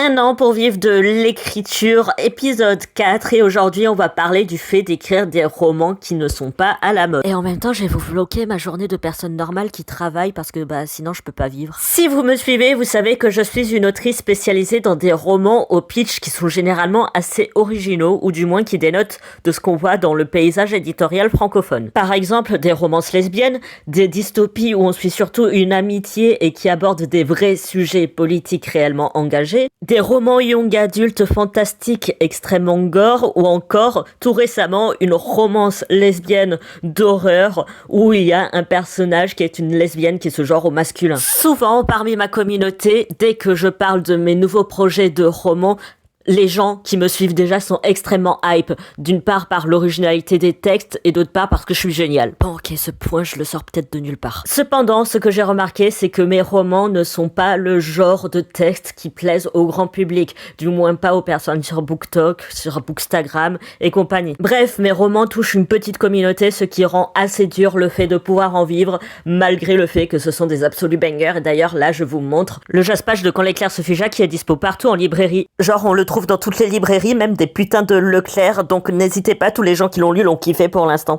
Un an pour vivre de l'écriture, épisode 4, et aujourd'hui on va parler du fait d'écrire des romans qui ne sont pas à la mode. Et en même temps, je vais vous bloquer ma journée de personne normale qui travaille parce que sinon je peux pas vivre. Si vous me suivez, vous savez que je suis une autrice spécialisée dans des romans au pitch qui sont généralement assez originaux, ou du moins qui dénotent de ce qu'on voit dans le paysage éditorial francophone. Par exemple, des romances lesbiennes, des dystopies où on suit surtout une amitié et qui abordent des vrais sujets politiques réellement engagés, des romans young adultes fantastiques extrêmement gore, ou encore, tout récemment, une romance lesbienne d'horreur où il y a un personnage qui est une lesbienne qui se genre au masculin. Souvent, parmi ma communauté, dès que je parle de mes nouveaux projets de romans, les gens qui me suivent déjà sont extrêmement hype, d'une part par l'originalité des textes et d'autre part parce que je suis géniale. Bon ok, ce point je le sors peut-être de nulle part. Cependant, ce que j'ai remarqué, c'est que mes romans ne sont pas le genre de texte qui plaisent au grand public, du moins pas aux personnes sur BookTok, sur Bookstagram et compagnie. Bref, mes romans touchent une petite communauté, ce qui rend assez dur le fait de pouvoir en vivre, malgré le fait que ce sont des absolus bangers. Et d'ailleurs, là, je vous montre le Jaspage de Quand l'éclair se figea qui est dispo partout en librairie. Genre, on le trouve dans toutes les librairies, même des putains de Leclerc, donc n'hésitez pas, tous les gens qui l'ont lu l'ont kiffé pour l'instant.